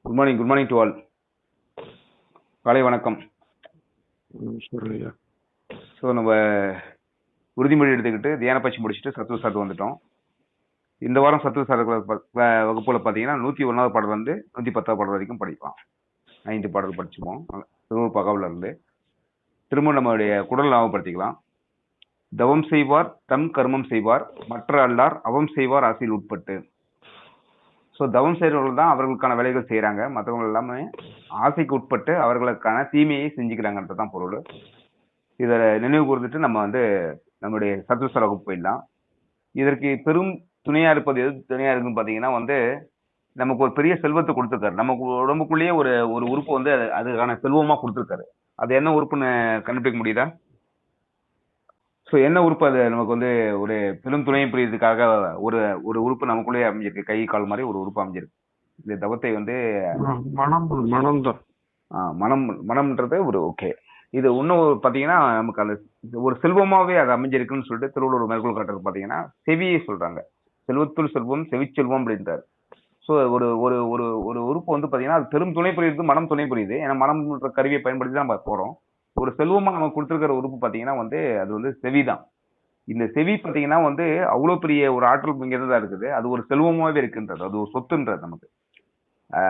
Good morning to all. காலை வணக்கம். சொல்லுங்க. ஸோ நம்ம உறுதிமொழி எடுத்துக்கிட்டு தியான பயிற்சி முடிச்சுட்டு சத்துவ சார் வந்துட்டோம். இந்த வாரம் சத்துவ சார் வகுப்புல பார்த்தீங்கன்னா 101வது பாடல் வந்து 110வது பாடல் வரைக்கும் படிக்கலாம். 5 பாடல் படிச்சுப்போம். திருவூர் பகாவில் இருந்து திரும்ப நம்மளுடைய குடல் ஞாபகப்படுத்திக்கலாம். தவம் செய்வார் தம் கர்மம் செய்வார், மற்ற அல்லார் அவம் செய்வார் ஆசையில் உட்பட்டு. ஸோ தவம் செய்கிறவர்கள் தான் அவர்களுக்கான வேலைகள் செய்கிறாங்க, மற்றவங்க எல்லாமே ஆசைக்கு உட்பட்டு அவர்களுக்கான தீமையை செஞ்சுக்கிறாங்கன்றது தான் பொருள். இதை நினைவு கூர்ந்துட்டு நம்ம வந்து நம்மளுடைய சத்துவ வகுப்பு போயிடலாம். இதற்கு பெரும் துணையா இருப்பது எது துணையா இருக்குன்னு பார்த்தீங்கன்னா வந்து நமக்கு ஒரு பெரிய செல்வத்தை கொடுத்துருக்காரு. நமக்கு உடம்புக்குள்ளேயே ஒரு ஒரு உறுப்பு வந்து அதுக்கான செல்வமா கொடுத்துருக்காரு. அது என்ன உறுப்புன்னு கண்டுபிடிக்க முடியுதா? ஸோ என்ன உறுப்பு அது நமக்கு வந்து ஒரு பெரும் துணை புரியறதுக்காக ஒரு ஒரு உறுப்பு நமக்குள்ளேயே அமைஞ்சிருக்கு. கை கால் மாதிரி ஒரு உறுப்பு அமைஞ்சிருக்கு. இந்த தவத்தை வந்து மனம்ன்றது ஒரு ஓகே. இது இன்னும் பார்த்தீங்கன்னா நமக்கு அந்த ஒரு செல்வமாவே அது அமைஞ்சிருக்குன்னு சொல்லிட்டு திருவள்ளுவர் மேற்கோள் காட்டுறது பார்த்தீங்கன்னா செவியை சொல்றாங்க. செல்வத்துள் செல்வம் செவிச்செல்வம் அப்படின்றாரு. ஸோ ஒரு ஒரு ஒரு ஒரு உறுப்பு வந்து பார்த்தீங்கன்னா அது பெரும் துணை புரியுது, மனம் துணை புரியுது. ஏன்னா மனம்ன்ற கருவியை பயன்படுத்தி தான் போறோம். ஒரு செல்வமா நம்ம கொடுத்துருக்கிற உறுப்பு பார்த்தீங்கன்னா வந்து அது வந்து செவிதான். இந்த செவி பார்த்தீங்கன்னா வந்து அவ்வளோ பெரிய ஒரு ஆற்றல் மிக்கதா இருக்குது. அது ஒரு செல்வமாவே இருக்குன்றது, அது ஒரு சொத்துன்றது நமக்கு.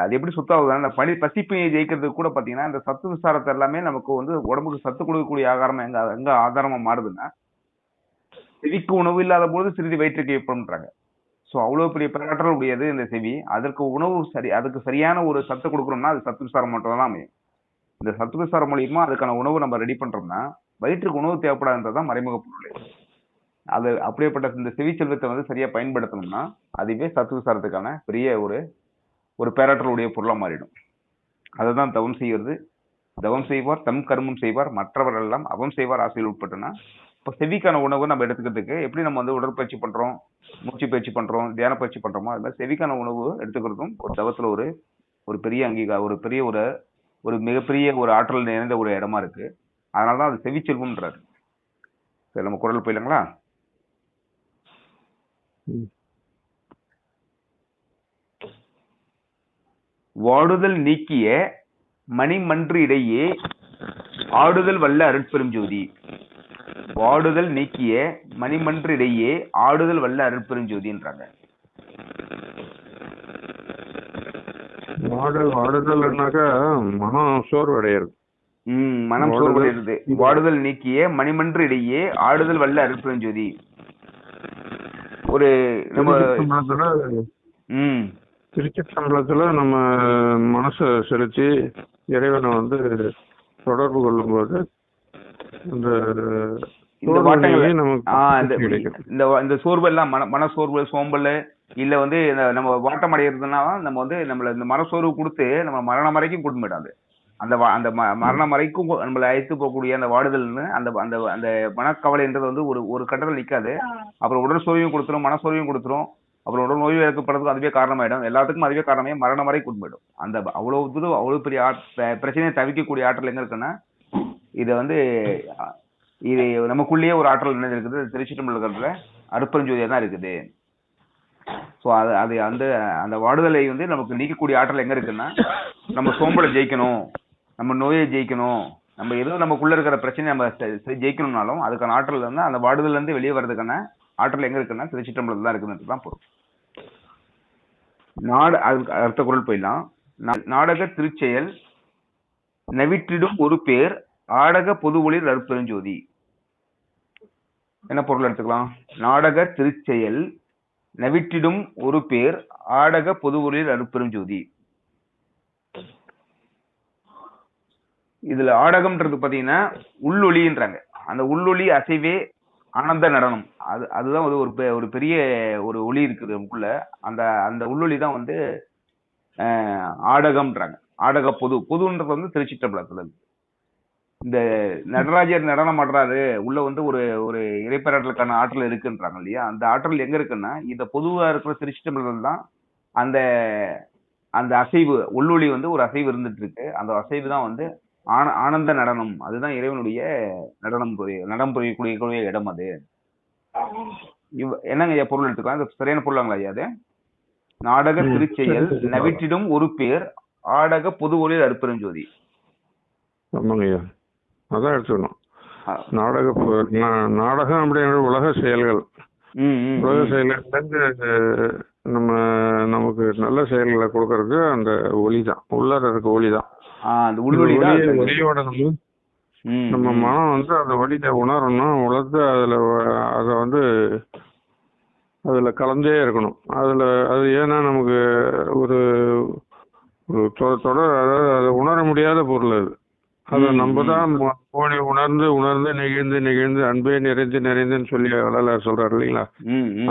அது எப்படி சொத்தாகுதுன்னா இந்த பசிப்பையை ஜெயிக்கிறதுக்கு கூட பார்த்தீங்கன்னா இந்த சத்து விசாரத்தை எல்லாமே நமக்கு வந்து உடம்புக்கு சத்து கொடுக்கக்கூடிய ஆகாரம் எங்க எங்க ஆதாரமா மாறுதுன்னா செவிக்கு உணவு இல்லாத போது சிறிது வயிற்றுக்கு ஏற்படும்ன்றாங்க. ஸோ அவ்வளோ பெரிய பேராற்றல் உடையது இந்த செவி. அதற்கு உணவு அதுக்கு சரியான ஒரு சத்து கொடுக்கணும்னா அது சத்து விசாரம் மட்டும் தான் அமையும். இந்த சத்து விசாரம் மூலியமா அதுக்கான உணவு நம்ம ரெடி பண்றோம்னா வயிற்றுக்கு உணவு தேவைப்படாதுன்றதான் மறைமுக பொருள். அது அப்படியேப்பட்ட இந்த செவி செல்வத்தை வந்து சரியா பயன்படுத்தணும்னா அதுவே சத்து விசாரத்துக்கான பெரிய ஒரு ஒரு பேராற்றலுடைய பொருளா மாறிடும். அதுதான் தவம் செய்வது. தவம் செய்வார் தம் கர்மம் செய்வார், மற்றவர் எல்லாம் அவம் செய்வார் ஆசையில் உட்பட்டுனா இப்போ செவிக்கான உணவு நம்ம எடுத்துக்கிறதுக்கு எப்படி நம்ம வந்து உடற்பயிற்சி பண்றோம், மூச்சு பயிற்சி பண்றோம், தியான பயிற்சி பண்றோமோ அது மாதிரி செவிக்கான உணவு எடுத்துக்கிறதும் ஒரு தவத்துல ஒரு ஒரு பெரிய ஒரு பெரிய ஒரு மிகப்பெரிய ஒரு ஆற்றல் நிறைந்த ஒரு இடமா இருக்கு. அதனாலதான் அது செவி செல்வம்ன்றாரு. சரி, நம்ம குரல் போயிடலாங்களா? வாடுதல் நீக்கிய மணிமன்று இடையே ஆடுதல் வல்ல அருட்பெரும் ஜோதி. வாடுதல் நீக்கிய மணிமன்று இடையே ஆடுதல் வல்ல அருட்பெரும் ஜோதின்றாங்க. மனம் சோர்வடைகிறது. மனம் சோர்வடைகிறது. வாடுதல் நீக்கிய மணிமன்று இடையே ஆடுதல் வல்ல அருட்பெரும் ஜோதி. ஒரு நம்ம திருச்சிற்றம்பலத்துல நம்ம மனசை செலுத்தி இறைவனை வந்து தொடர்பு கொள்ளும் போது இந்த சோர்வு எல்லாம் மன சோர்வு சோம்பல் இல்ல வந்து நம்ம வாட்டம் அடைகிறதுனா நம்ம வந்து நம்மள இந்த மனசோர்வு கொடுத்து நம்ம மரணம் வரைக்கும் கொண்டு போயிடாது. அந்த அந்த மரணம் வரைக்கும் நம்மளை அழைத்து போகக்கூடிய அந்த வாடுதல்னு அந்த அந்த அந்த மனக்கவலைன்றது வந்து ஒரு ஒரு கட்டத்தில் நிற்காது. அப்புறம் உடல் சோர்வையும் கொடுத்துரும், மனசோர்வையும் கொடுத்துரும். அப்புறம் உடல் நோய் ஏற்படுறதுக்கு அதுவே காரணமாயிடும். எல்லாத்துக்கும் அதுவே காரணமே மரணம் வரை கொண்டு போயிடும். அந்த அவ்வளவு பெரிய பிரச்சனையை தவிக்கக்கூடிய ஆற்றல் எங்க இருக்குன்னா இதை வந்து இது நமக்குள்ளேயே ஒரு ஆற்றல் என்ன இருக்குது, திருச்சிற்றம்பலத்துல அருட்பெருஞ்சோதியா தான் இருக்குது. ஸோ அது அது அந்த அந்த வாடுதலை வந்து நமக்கு நீக்கக்கூடிய ஆற்றல் எங்க இருக்குன்னா நம்ம சோம்பலை ஜெயிக்கணும், நம்ம நோயை ஜெயிக்கணும், நம்ம ஏதோ நமக்குள்ள இருக்கிற பிரச்சனை நம்ம ஜெயிக்கணும்னாலும் அதுக்கான ஆற்றல் வந்து அந்த வாடுதல்ல இருந்து வெளியே வர்றதுக்கான ஆற்றல் எங்க இருக்குன்னா திருச்சிற்றம்பலத்துல தான் இருக்குதுன்றது தான் பொருள். அடுத்த குரல் போயிடலாம். நாடக திருச்செயல் நவிற்றிடும் ஒரு பேர் ஆடக பொது ஒளிர் அருட்பெருஞ்சோதி. என்ன பொருள் எடுத்துக்கலாம்? நாடக திருச்செயல் நவிற்றிடும் ஒரு பேர் ஆடக பொது ஒளிர் அருட்பெருஞ்சோதி. இதுல ஆடகம்ன்றது பாத்தீங்கன்னா உள்ளொளின்றாங்க. அந்த உள்ளொளி அசைவே ஆனந்த நடனம். அதுதான் ஒரு பெரிய ஒரு ஒளி இருக்குது நமக்குள்ள. அந்த அந்த உள்ளொளி தான் வந்து ஆடகம்ன்றாங்க. ஆடக பொதுன்றது வந்து திருச்சிற்றம்பலத்துல இந்த நடராஜர் நடனம் ஆடுறாரு உள்ள வந்து ஒரு ஒரு இறைப்பேராற்றலுக்கான ஆற்றல் இருக்குன்றாங்க இல்லையா? அந்த ஆற்றல் எங்க இருக்குன்னா இந்த பொதுவா இருக்கிற திருச்சிற்றம்பலத்துல தான் அந்த அந்த அசைவு உள்ளொளி வந்து ஒரு அசைவு இருந்துட்டு இருக்கு. அந்த அசைவு தான் வந்து ஆனந்த நடனம். அதுதான் இறைவனுடைய நடம் புரியக்கூடிய இடம். அது என்னங்க ஐயா பொருள் எடுத்துக்கலாம்? சரியான பொருளாங்களா ஐயா? அது நாடக திருச்செயல் நவிற்றிடும் ஒரு பேர் ஆடக புது ஒளி அருட்பெருஞ்சோதி. ஆமாங்கய்யா, அதான் எடுத்துக்கணும். ஆ. நாடகம் அப்படிங்கிற உலக செயல்கள். ம், ம், உலக ம். செயல்கள்லேருந்து நம்ம நமக்கு நல்ல செயல்களை கொடுக்கறது அந்த ஒளி தான், உள்ளார இருக்க ஒளி தான். அந்த உள்ளொளி தான் அது. ஒளியோட நம்ம மனம் வந்து அந்த ஒளியை உணரணும், உணர்ந்து அதை வந்து அதுல கலந்தே இருக்கணும். அது ஏன்னா நமக்கு ஒரு தொடர், அதாவது அதை உணர முடியாத பொருள் அது. அதை நம்ம தான் உணர்ந்து நெகிழ்ந்து அன்பே நிறைந்துன்னு சொல்லி வள்ளலார் சொல்றாரு இல்லைங்களா?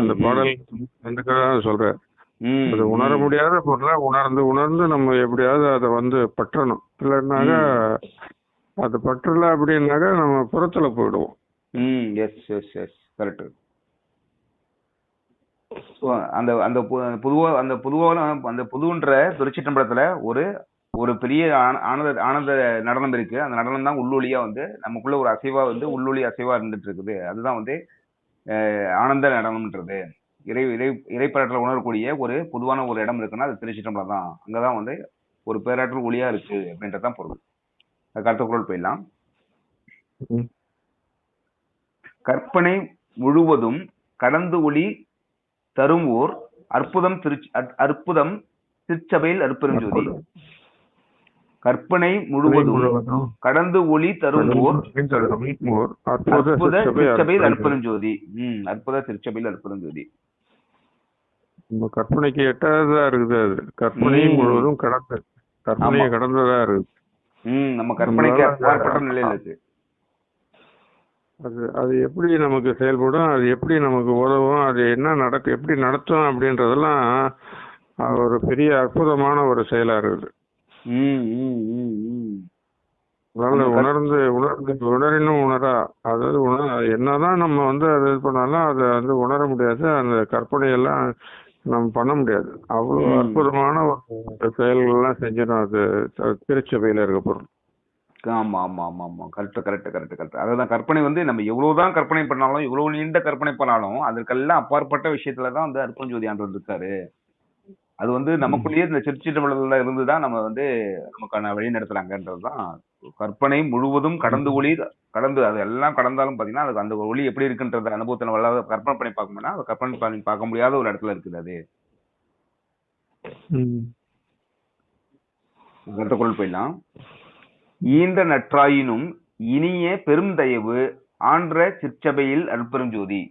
அந்த பாடல் சொல்றாரு. அது உணர முடியாத பொருளை உணர்ந்து நம்ம எப்படியாவது அதை வந்து பற்றணும். இல்லைன்னாக்கா அது பற்றல அப்படின்னாக்கா நம்ம புறத்துல போயிடுவோம். அந்த அந்த புதுன்ற திருச்சிற்றம்பலத்துல ஒரு பெரிய ஆனந்த நடனம் இருக்கு. அந்த நடனம் தான் உள்ளொலியா வந்து நமக்குள்ள ஒரு அசைவா வந்து உள்ளொலி அசைவா இருந்துட்டு இருக்குது. அதுதான் வந்து ஆனந்த நடனம்ன்றது. இறைப்பராற்றல உணரக்கூடிய ஒரு பொதுவான ஒரு இடம் இருக்குன்னா அது திருச்சிற்றம்பலம் தான். அங்கதான் வந்து ஒரு பேராற்றல் ஒளியா இருக்கு அப்படின்றதான் பொருள். கருத்து குரல் போயிடலாம். கற்பனை முழுவதும் கடந்து ஒளி தரும் ஓர் அற்புதம் திருச்சபையில் அருட்பெருஞ்சோதி. கற்பனை முழுவதும் கடந்து ஒளி தரும் ஓர் அற்புத திருச்சபையில் அருட்பெருஞ்சோதி. அற்புத திருச்சபையில் அருட்பெருஞ்சோதி. நம்ம கற்பனைக்கு எட்டாததா இருக்குது. அது கற்பனை முழுவதும் கற்பனையை கடந்ததா இருக்குது. நம்ம கற்பனைக்கு அப்பாற்பட்ட நிலையில இருக்கு. அது எப்படி நமக்கு செயல்படும், அது எப்படி நமக்கு உதவும், அது என்ன எப்படி நடத்தும் அப்படின்றதெல்லாம் ஒரு பெரிய அற்புதமான ஒரு செயலா இருக்குது. உணரினும் உணரா, அதாவது என்னதான் நம்ம வந்து அது இது பண்ணாலும் அதை வந்து உணர முடியாது. அந்த கற்பனையெல்லாம் நம்ம பண்ண முடியாது. அவ்வளவு அற்புதமான ஒரு செயல்கள்லாம் செஞ்சிடும் அது திருச்சபையில இருக்க பொருள். ஆமா ஆமா ஆமா ஆமா கரெக்ட். அதான் கற்பனை வந்து நம்ம எவ்வளவுதான் கற்பனை பண்ணாலும், எவ்வளவு நீண்ட கற்பனை பண்ணாலும் அதற்கெல்லாம் அப்பாற்பட்ட விஷயத்துலதான் வந்து அருட்பெருஞ்சோதி ஆண்டவர் இருக்காரு. அது வந்து நமக்குள்ளேயே இந்த திருச்சிற்றம்பலத்துல இருந்துதான் நம்ம வந்து நமக்கான வழி நடத்துறாங்கன்றதுதான். கற்பனை முழுவதும் கடந்து அது எல்லாம் கடந்தாலும் பாத்தீங்கன்னா அதுக்கு அந்த ஒளி எப்படி இருக்குன்ற அனுபவத்தை நம்ம கற்பனை பண்ணி பார்க்கணும்னா அது கற்பனை பண்ணி பார்க்க முடியாத ஒரு இடத்துல இருக்குது. அது கருத்துக்குள் போயிடலாம். ஈன்ற நற்றாயினும் இனிய பெரும் தயவு ஆன்ற சிற்சபையில் அருட்பெருஞ்சோதி.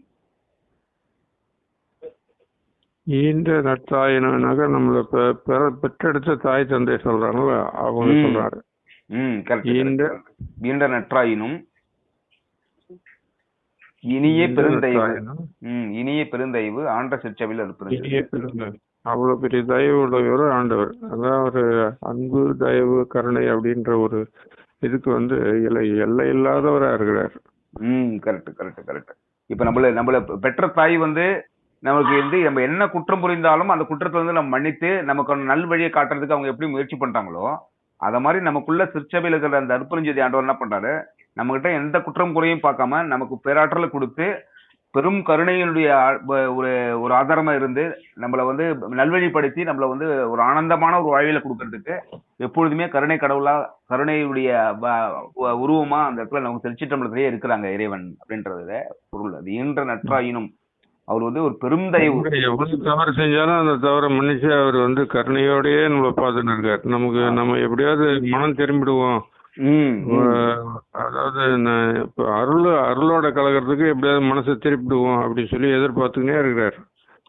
ஈன்ற நற்றாயினாக நம்மள பெற்றெடுத்த தாய் தந்தை சொல்றாங்களா, அவங்க சொல்றாரு. ஈன்ற நற்றாயினும் இனிய பெருந்தயவு ஆன்ற சிற்சபையில் அருட்பெருஞ்சோதி. அவ்வளவு பெரிய தயவு உடையவர் ஆண்டவர். அதான் ஒரு அன்பு தயவு கருணை அப்படின்ற ஒரு இதுக்கு வந்து எல்லை இல்லாதவரா இருக்கிறார். கரெக்ட். இப்ப நம்மள பெற்ற தாய் வந்து நமக்கு வந்து நம்ம என்ன குற்றம் புரிந்தாலும் அந்த குற்றத்தை வந்து நம்ம மன்னித்து நமக்கு நல் வழியை காட்டுறதுக்கு அவங்க எப்படி முயற்சி பண்றாங்களோ அத மாதிரி நமக்குள்ள திருச்சபையில் இருக்கிற அந்த அருட்பெருஞ்சோதி ஆண்டவர் என்ன பண்றாரு, நம்ம கிட்ட எந்த குற்றம் குறையும் பார்க்காம நமக்கு பேராற்றலை கொடுத்து பெரும் கருணையினுடைய ஒரு ஆதாரமா இருந்து நம்மளை வந்து நல்வழிப்படுத்தி நம்மளை வந்து ஒரு ஆனந்தமான ஒரு வாழ்வியல கொடுக்கறதுக்கு எப்பொழுதுமே கருணை கடவுளா கருணையுடைய உருவமா அந்த இடத்துல நமக்கு திருச்சிற்றம்பலத்திலேயே இருக்கிறாங்க இறைவன் அப்படின்றது பொருள். அது ஈன்ற நற்றாயினும் அவர் வந்து ஒரு பெரும் தயவு. எவ்வளவு தவறு செஞ்சாலும் அந்த தவறை மன்னிச்சு அவர் வந்து கருணையோடயே நம்மளை பார்த்துட்டு இருக்காரு. நமக்கு நம்ம எப்படியாவது மனம் திரும்பிடுவோம், அதாவது அருளோட கலக்கிறதுக்கு எப்படியாவது மனசை திருப்பிடுவோம் அப்படின்னு சொல்லி எதிர்பார்த்துக்கினே இருக்கிறார்.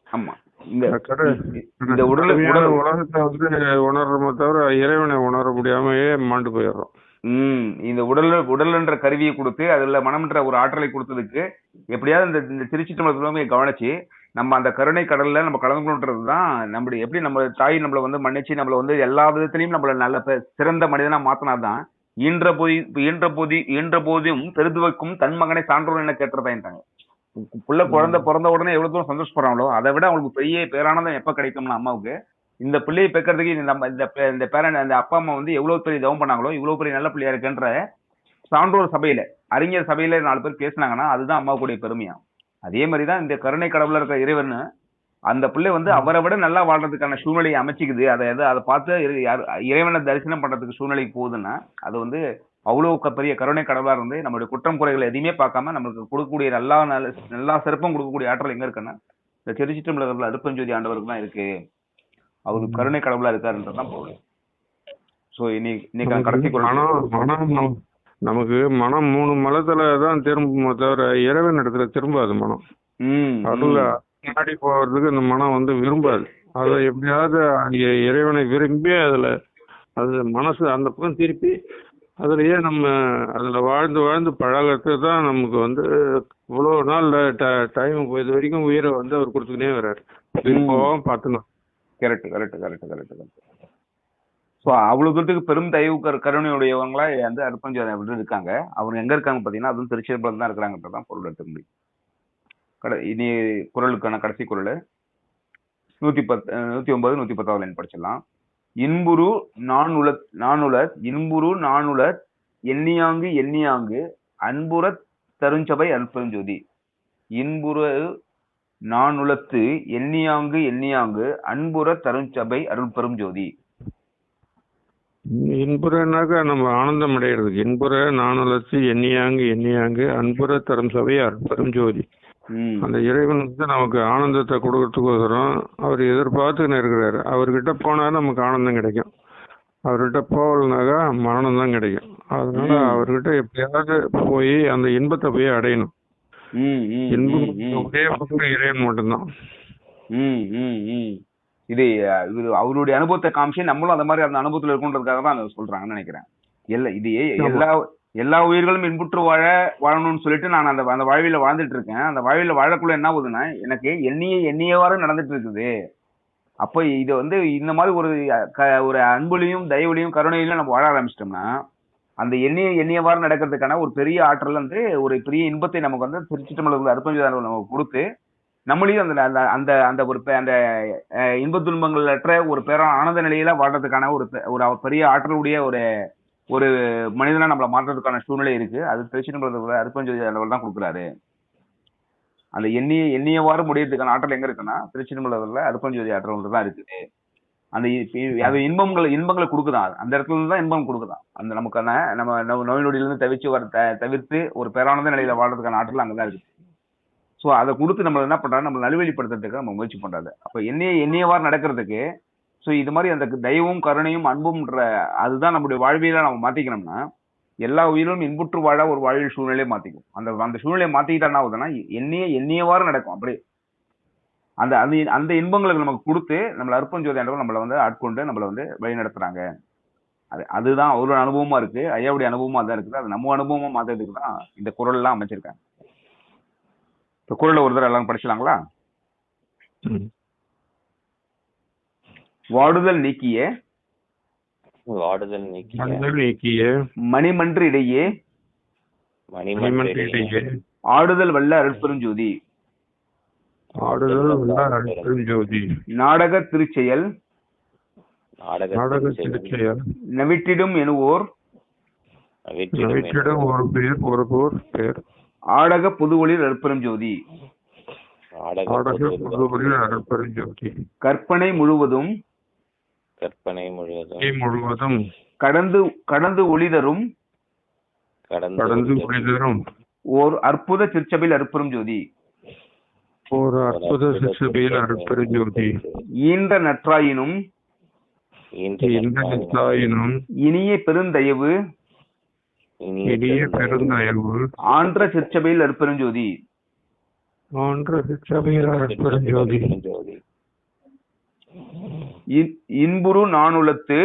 ஆமா, இந்த உலகத்தை வந்து உணர்றோமே தவிர இறைவனை உணர முடியாமையே மாண்டு போயிடுறோம். இந்த உடல்ன்ற கருவியை கொடுத்து அதுல மனம்ன்ற ஒரு ஆற்றலை கொடுத்ததுக்கு எப்படியாவது இந்த திருச்சிற்றம்பலத்தை கவனிச்சு நம்ம அந்த கருணை கடல்ல நம்ம கலந்துக்கணுன்றதுதான் நம்மளுடைய எப்படி நம்ம தாய் நம்மளை வந்து மன்னிச்சு நம்மளை வந்து எல்லா விதத்திலையும் நம்மள நல்ல சிறந்த மனிதனா மாத்தினாதான் ஈன்ற போதும் பெருது வைக்கும் தன் மகனை சான்றோர் என்ன கேட்டுறதான்ட்டாங்க. குழந்தை பிறந்த உடனே எவ்வளவு தூரம் சந்தோஷப்படுறாங்களோ அதை விட அவங்களுக்கு பெரிய பேரானந்தம் எப்ப கிடைக்கும்னா அம்மாவுக்கு இந்த பிள்ளையை பெக்கிறதுக்கு இந்த பேரன் அந்த அப்பா அம்மா வந்து எவ்வளவு பெரிய தவம் பண்ணாங்களோ இவ்வளவு பெரிய நல்ல பிள்ளையா இருக்குன்ற சான்றோர் சபையில அறிஞர் சபையில 4 பேர் பேசினாங்கன்னா அதுதான் அம்மாவுடைய பெருமையா. அதே மாதிரிதான் இந்த கருணை கடவுள இருக்க இறைவன் அந்த பிள்ளை வந்து அவரை விட நல்லா வாழ்றதுக்கான சூழ்நிலையை அமைச்சிக்குது. அதை பார்த்து இறைவனை தரிசனம் பண்றதுக்கு சூழ்நிலைக்கு போகுதுன்னா அது வந்து அவ்வளவு பெரிய கருணை கடவுளா இருந்து நம்மளுடைய குற்றம் குறைகளை எதையுமே பார்க்காம நம்மளுக்கு கொடுக்கக்கூடிய நல்லா சிறப்பும் கொடுக்கக்கூடிய ஆற்றல் எங்க இருக்குன்னா இந்த திருச்சிற்றம்பலத்தில் அருட்பெருஞ்சோதி ஆண்டவருக்கு தான் இருக்கு. அவரு கருணை கடவுளா இருக்காருன்றதுதான் பொருள். சோ இன்னைக்கு கடைசி நமக்கு மனம் 3 மலத்துல தான் திரும்புமோ தவிர இறைவன் இடத்துல திரும்பாது மனம். அதுல நாடி போறதுக்கு இந்த மனம் வந்து விரும்பாது. அதை எப்படியாவது இறைவனை விரும்பி அது மனசு அந்த பக்கம் திருப்பி அதுலயே நம்ம அதுல வாழ்ந்து பழகிறதுக்கு தான் நமக்கு வந்து இவ்வளவு நாள் டைம் இது வரைக்கும் உயிரை வந்து அவர் கொடுத்துக்கிட்டே வர்றாரு. போவோம் பார்த்துக்கலாம். கரெக்ட். ஸோ அவ்வளவு தூரத்துக்கு பெரும் தயவு கருணையுடையவங்களா வந்து அருட்பெருஞ்சோதி இருக்காங்க. அவங்க எங்க இருக்காங்க பாத்தீங்கன்னா அதுவும் திருச்சிற்றம்பலம் தான் இருக்கிறாங்கன்றதான் பொருள் எடுத்துக்க முடியும். இனி குறளுக்கான கடைசி குறள் 109 110 லைன் படிச்சிடலாம். இன்புரு நானுல எண்ணியாங்கு அன்புற தருஞ்சபை அருட்பெருஞ்சோதி. இன்புரு நானுலத்து எண்ணியாங்கு அன்புற தருஞ்சபை அருட்பெருஞ்சோதி. இன்புறனாக்க நம்ம ஆனந்தம் அடைகிறதுக்கு இன்புற நானுலத்து எண்ணியாங்கு அன்புற தரும் சபை அருட்பெருஞ்சோதி. அந்த இறைவன் வந்து நமக்கு ஆனந்தத்தை கொடுக்கறதுக்கோசரம் அவர் எதிர்பார்த்துன்னு இருக்கிறாரு. அவர்கிட்ட போனா நமக்கு ஆனந்தம் கிடைக்கும். அவர்கிட்ட போகலனாக்கா மரணம் தான் கிடைக்கும். அதனால அவர்கிட்ட எப்படியாவது போய் அந்த இன்பத்தை போய் அடையணும். இன்பம் இறைவன் மட்டும்தான். இது அவருடைய அனுபவத்தை காமிச்சு நம்மளும் அந்த மாதிரி அந்த அனுபவத்துல இருக்குன்றதுக்காக தான் அதை சொல்றாங்கன்னு நினைக்கிறேன். எல்லா உயிர்களும் இன்புற்று வாழணும்னு சொல்லிட்டு நான் அந்த வாழ்வில வாழ்ந்துட்டு இருக்கேன். அந்த வாழ்வில வாழக்குள்ள என்ன ஆகுதுன்னா எனக்கு எண்ணியவாறு நடந்துட்டு இருக்குது. அப்ப இது வந்து இந்த மாதிரி ஒரு அன்புலையும் தயவுலையும் கருணையிலும் நம்ம வாழ ஆரம்பிச்சிட்டோம்னா அந்த எண்ணியவாறு நடக்கிறதுக்கான ஒரு பெரிய ஆற்றல் வந்து ஒரு பெரிய இன்பத்தை நமக்கு வந்து திருச்சிற்றம்பலம் அருட்பெருஞ்சோதி நமக்கு கொடுத்து நம்மளையும் அந்த அந்த அந்த ஒரு அந்த இன்ப துன்பங்களற்ற ஒரு ஆனந்த நிலையில வாழ்றதுக்கான ஒரு பெரிய ஆற்றலுடைய ஒரு மனிதனா நம்மளை மாற்றுறதுக்கான சூழ்நிலை இருக்கு. அது திருச்சிற்றம்பலத்துல அருட்பெருஞ்சோதி தான் கொடுக்குறாரு. அந்த எண்ணியவாறு முடியறதுக்கான ஆற்றல் எங்க இருக்குன்னா திருச்சிற்றம்பலத்துல அருட்பெருஞ்சோதி ஆற்றல் தான் இருக்குது. அந்த அது இன்பங்களை கொடுக்குதான். அந்த இடத்துல இருந்து தான் இன்பம் கொடுக்குதான். அந்த நமக்கான நம்ம நோய் நொடியிலிருந்து தவிர்த்து ஒரு பேரானந்த நிலையில வாழ்றதுக்கான ஆற்றல் அங்கதான் இருக்கு. ஸோ அதை கொடுத்து நம்ம என்ன பண்றாரு, நம்ம நல்வழிப்படுத்துறதுக்கு நம்ம முயற்சி பண்றாரு. அப்ப எண்ணியவாறு நடக்கிறதுக்கு ஸோ இது மாதிரி அந்த தயவும் கருணையும் அன்பும்ன்ற அதுதான் நம்முடைய வாழ்வியல நம்ம மாத்திக்கணும்னா எல்லா உயிரும் இன்புற்று வாழ ஒரு வாழ்வியல் சூழ்நிலையை மாத்திக்கும். அந்த சூழ்நிலையை மாத்திக்கிட்டா என்ன ஆகுதுன்னா எண்ணியவாறு நடக்கும். அப்படி அந்த அந்த இன்பங்களுக்கு நமக்கு கொடுத்து நம்மள அருட்பெருஞ்சோதி ஆண்டவர் நம்மளை வந்து ஆட்கொண்டு நம்மளை வந்து வழி நடத்துறாங்க. அதுதான் அவரோட அனுபவமா இருக்கு. ஐயாவுடைய அனுபவமா தான் இருக்குது. அது நம்ம அனுபவமா மாத்துறதுக்கு தான் இந்த குறள் எல்லாம் அமைச்சிருக்காங்க. இந்த குறளை ஒரு தடவை எல்லாரும் படிச்சலாங்களா? வாடுதல் நீக்கிய மணிமன்று இடையே ஆடுதல் வல்ல அருட்பெருஞ்சோதி. நாடக திருச்செயல் நவிட்டிடும் எனுவோர் ஆடக புதுவொளிர் அருட்பெருஞ்சோதி. கற்பனை முழுவதும் கடந்து ஒளிதரும் ஓர் அற்புத சிற்சபையில் அருட்பெருஞ்சோதி. ஈன்ற நற்றாயினும் இனிய பெருந்தயவு ஆன்ற சிற்சபையில் அருட்பெருஞ்சோதி. இன்புரு நானுலத்து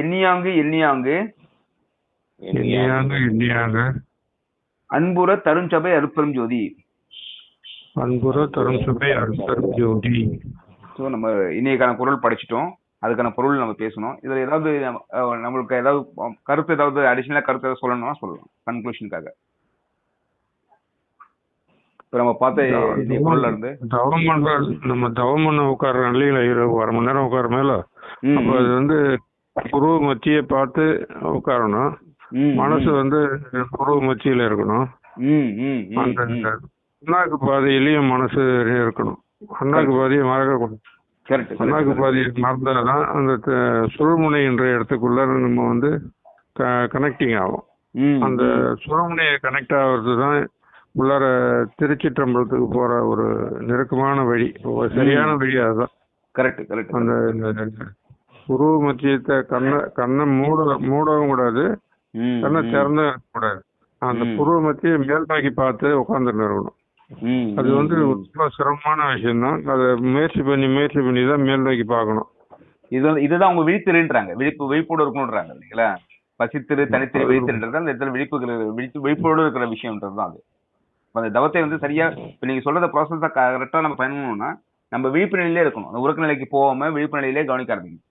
எண்ணியாங்கு அன்புற தருஞ்சபை அருட்பெருஞ்சோதி. நம்ம இன்னைக்கான குறள் படிச்சிட்டோம். அதுக்கான பொருள் நம்ம பேசணும். இதுல ஏதாவது நம்மளுக்கு ஏதாவது கருத்து ஏதாவது அடிஷனலா கருத்து ஏதாவது சொல்லணும்னா சொல்லலாம் கன்க்ளூஷனுக்காக. இப்ப நம்ம பார்த்த பொருள்ல இருந்து நம்ம தவம் பண்ண உட்கார இல்லைங்களா, 1/2 மணி நேரம் உட்கார மேல அப்ப அது வந்து புருவ மத்திய பார்த்து உட்காரணும். மனசு வந்து புருவ மத்தியில இருக்கணும். அண்ணாக்கு பாதையிலையும் மனசு இருக்கணும். அண்ணாக்கு பாதையை மறக்கக்கூடாது. கரெக்ட். அண்ணாக்கு பாதையை மறந்தாதான் அந்த சுழுமுனை என்ற இடத்துக்குள்ள நம்ம வந்து கனெக்டிங் ஆகும். அந்த சுழுமுனையை கனெக்ட் ஆகிறது தான் உள்ளார திருச்சிற்றம்பலத்துக்கு போற ஒரு நெருக்கமான வழி, சரியான வழி. அதுதான் கரெக்ட். அந்த புருவ மத்தியத்தை கண்ணை மூடவும் கூடாது, கண்ணை திறந்து கூடாது. அந்த புருவ மத்திய மேல் நோக்கி பார்த்து உட்காந்துட்டு இருக்கணும். அது வந்து ரொம்ப சிரமமான விஷயம்தான். அதை முயற்சி பண்ணி தான் மேல் நோக்கி பார்க்கணும். இதுதான் அவங்க விழித்திருன்றாங்க. விழிப்போடு இருக்கணும்ன்றாங்க இல்லைங்களா? பசித்திரு தனித்திரு விழித்திருன்றது அந்த இடத்துல விழிப்போடு இருக்கிற விஷயம்ன்றதுதான் அது. அந்த தவத்தை வந்து சரியா இப்ப நீங்க சொல்றத ப்ராசஸ் கரெக்டா நம்ம பண்ணணும்னா நம்ம விழிப்பு நிலையிலே இருக்கணும். அந்த உறக்க நிலைக்கு போகாம விழிப்பு நிலையிலே கவனிக்க ஆரம்பிக்கணும்.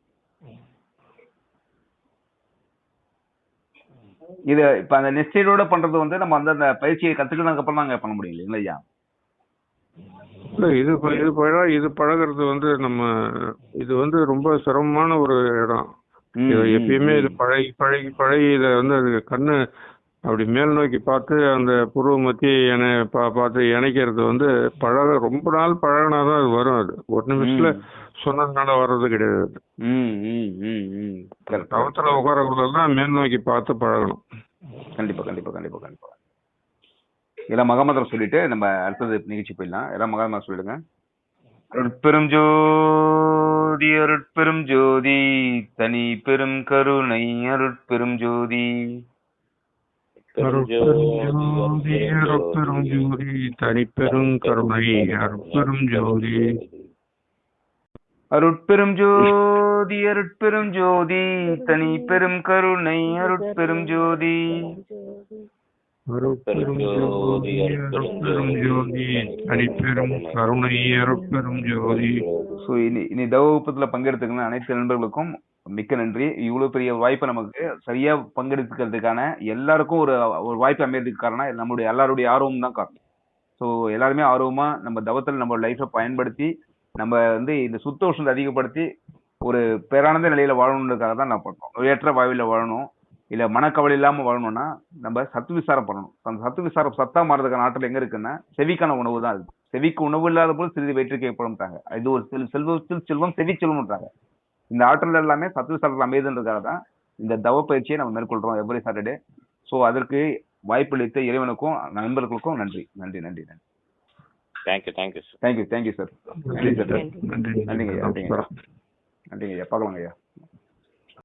இது இப்ப அந்த நெஸ்டீரோட பண்றது வந்து நம்ம அந்த பயிற்சியை கத்துக்கிட்டதுக்கு அப்புறம் தாங்க பண்ண முடியும் இல்லையா? இது பழகிறது வந்து நம்ம இது வந்து ரொம்ப சிரமமான ஒரு இடம். எப்பயுமே இது பழகி இதை வந்து அது கண்ணு அப்படி மேல் நோக்கி பார்த்து அந்த புருவ மத்திய பார்த்து இணைக்கிறது வந்து ரொம்ப நாள் பழகினாதான் அது வரும். அது ஒரு நிமிஷத்துல சொன்னதுனால வர்றது கிடையாது. தவத்துல உட்காரக்குள்ளதான் மேல் நோக்கி பார்த்து பழகணும். கண்டிப்பா. எல்லாம் மகாமந்திரம் சொல்லிட்டு நம்ம அடுத்தது நிகழ்ச்சி போயிடலாம். எல்லாம் மகாமந்திரம் சொல்லிடுங்க. அருட்பெரும் ஜோதி அருட்பெரும் ஜோதி தனி பெரும் கருணை அருட்பெரும் ஜோதி அருட்பெரும் ஜோதி தனி பெரும் கருணை அருட்பெரும் ஜோதி அருட்பெரும் ஜோதி அருட்பெரும் ஜோதி தனி பெரும் கருணை அருட்பெரும் ஜோதி அருட்பெரும் ஜோதி அருட்பெரும் ஜோதி தனிப்பெரும் கருணை அருட்பெரும் ஜோதி. ஸோ இனி தவ வகுப்பத்துல பங்கெடுத்துக்கணும் அனைத்து நண்பர்களுக்கும் மிக்க நன்றி. இவ்வளவு பெரிய வாய்ப்பை நமக்கு சரியா பங்கெடுத்துக்கிறதுக்கான எல்லாருக்கும் ஒரு வாய்ப்பு அமையறதுக்கு காரணம் நம்மளுடைய எல்லாருடைய ஆர்வம் தான் காரணம். ஸோ எல்லாருமே ஆர்வமா நம்ம தவத்தில் நம்ம லைஃப்பை பயன்படுத்தி நம்ம வந்து இந்த சுத்தோஷத்தை அதிகப்படுத்தி ஒரு பேரானந்த நிலையில வாழணுன்றதுக்காக தான் நான் பண்றோம். நோயற்ற வாழ்வில வாழணும், இல்ல மனக்கவலை இல்லாம வாழணும்னா நம்ம சத்து விசாரம் பண்ணணும். அந்த சத்து விசாரம் சத்தா மாறதுக்கான ஆற்றல் எங்க இருக்குன்னா செவிக்கான உணவு தான். அது செவிக்கு உணவு இல்லாத போது சிறிது வயிற்றுக்கு ஏற்படும்ட்டாங்க. இது ஒரு செல்வத்தில் செல்வம் செவி செல்வம்ன்றாங்க. இந்த ஆற்றல் எல்லாமே சத்து விசாரத்தில் அமைதுன்றதுக்காக தான் இந்த தவ பயிற்சியை நம்ம மேற்கொள்றோம் எவ்ரி சாட்டர்டே. ஸோ அதற்கு வாய்ப்பளித்த இறைவனுக்கும் நண்பர்களுக்கும் நன்றி. Thank you sir. நன்றிங்க ஐயா. பார்க்கலாங்க ஐயா.